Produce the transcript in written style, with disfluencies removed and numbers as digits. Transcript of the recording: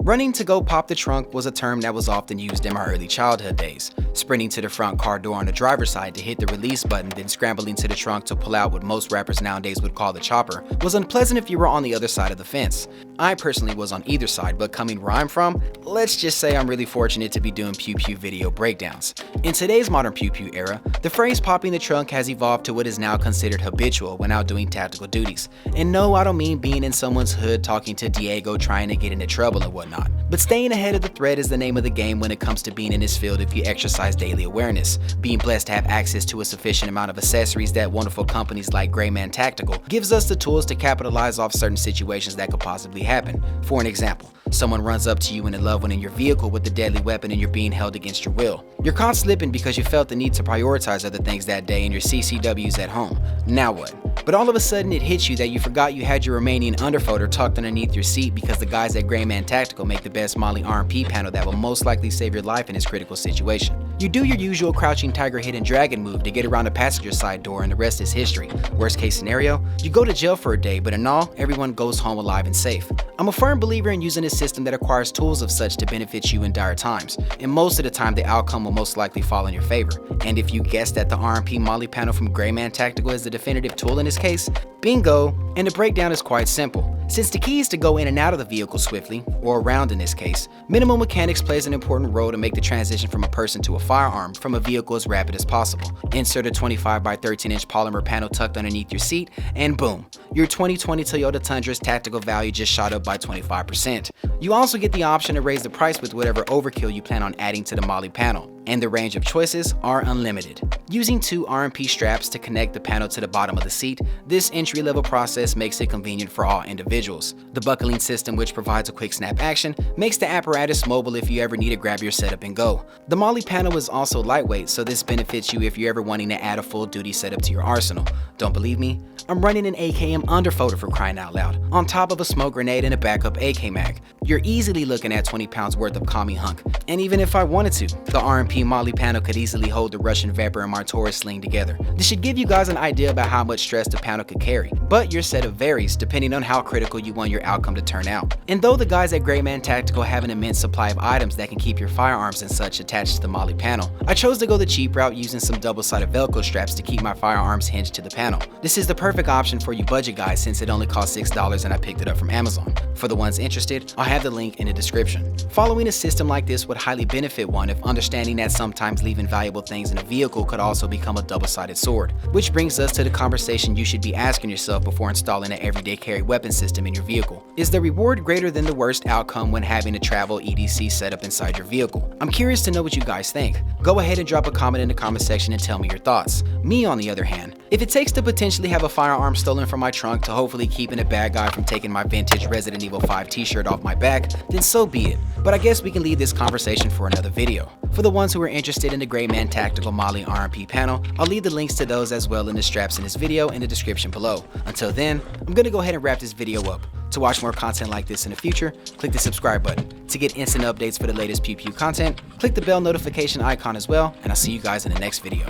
Running to go pop the trunk was a term that was often used in my early childhood days. Sprinting to the front car door on the driver's side to hit the release button, then scrambling to the trunk to pull out what most rappers nowadays would call the chopper, was unpleasant if you were on the other side of the fence. I personally was on either side, but coming where I'm from, let's just say I'm really fortunate to be doing pew pew video breakdowns. In today's modern pew pew era, the phrase popping the trunk has evolved to what is now considered habitual when out doing tactical duties. And no, I don't mean being in someone's hood talking to Diego trying to get into trouble and whatnot. But staying ahead of the thread is the name of the game when it comes to being in this field if you exercise daily awareness. Being blessed to have access to a sufficient amount of accessories that wonderful companies like Man Tactical gives us the tools to capitalize off certain situations that could possibly happen. For an example, someone runs up to you and a loved one in your vehicle with a deadly weapon and you're being held against your will. You're caught slipping because you felt the need to prioritize other things that day and your CCW's at home. Now what? But all of a sudden it hits you that you forgot you had your Romanian underfolder tucked underneath your seat because the guys at Man Tactical make the best Molle RMP panel that will most likely save your life in this critical situation. You do your usual crouching tiger hidden dragon move to get around the passenger side door and the rest is history. Worst case scenario, you go to jail for a day, but in all, everyone goes home alive and safe. I'm a firm believer in using a system that acquires tools of such to benefit you in dire times, and most of the time the outcome will most likely fall in your favor. And if you guessed that the RMP Molle panel from Man Tactical is the definitive tool in this case, bingo! And the breakdown is quite simple. Since the key is to go in and out of the vehicle swiftly, or around in this case, minimal mechanics plays an important role to make the transition from a person to a firearm from a vehicle as rapid as possible. Insert a 25 by 13 inch polymer panel tucked underneath your seat, and boom, your 2020 Toyota Tundra's tactical value just shot up by 25%. You also get the option to raise the price with whatever overkill you plan on adding to the Molle panel, and the range of choices are unlimited. Using 2 RMP straps to connect the panel to the bottom of the seat, this entry-level process makes it convenient for all individuals. The buckling system, which provides a quick snap action, makes the apparatus mobile if you ever need to grab your setup and go. The Molle panel is also lightweight, so this benefits you if you're ever wanting to add a full-duty setup to your arsenal. Don't believe me? I'm running an AKM underfolder for crying out loud, on top of a smoke grenade and a backup AK mag. You're easily looking at 20 pounds worth of commie hunk, and even if I wanted to, the RMP Molle panel could easily hold the Russian Vapor and Taurus sling together. This should give you guys an idea about how much stress the panel could carry, but your setup varies depending on how critical you want your outcome to turn out. And though the guys at Man Tactical have an immense supply of items that can keep your firearms and such attached to the Molle panel, I chose to go the cheap route using some double-sided Velcro straps to keep my firearms hinged to the panel. This is the perfect option for you budget guys since it only cost $6 and I picked it up from Amazon. For the ones interested, I'll have the link in the description. Following a system like this would highly benefit one if understanding that sometimes leaving valuable things in a vehicle could also become a double-sided sword. Which brings us to the conversation you should be asking yourself before installing an everyday carry weapon system in your vehicle. Is the reward greater than the worst outcome when having a travel EDC setup inside your vehicle? I'm curious to know what you guys think. Go ahead and drop a comment in the comment section and tell me your thoughts. Me, on the other hand, if it takes to potentially have a firearm stolen from my trunk to hopefully keeping a bad guy from taking my vintage Resident Evil 5 t-shirt off my back, then so be it. But I guess we can leave this conversation for another video. For the ones who are interested in the Man Tactical Molle RMP panel, I'll leave the links to those as well in the straps in this video in the description below. Until then, I'm gonna go ahead and wrap this video up. To watch more content like this in the future, click the subscribe button. To get instant updates for the latest pew pew content, click the bell notification icon as well, and I'll see you guys in the next video.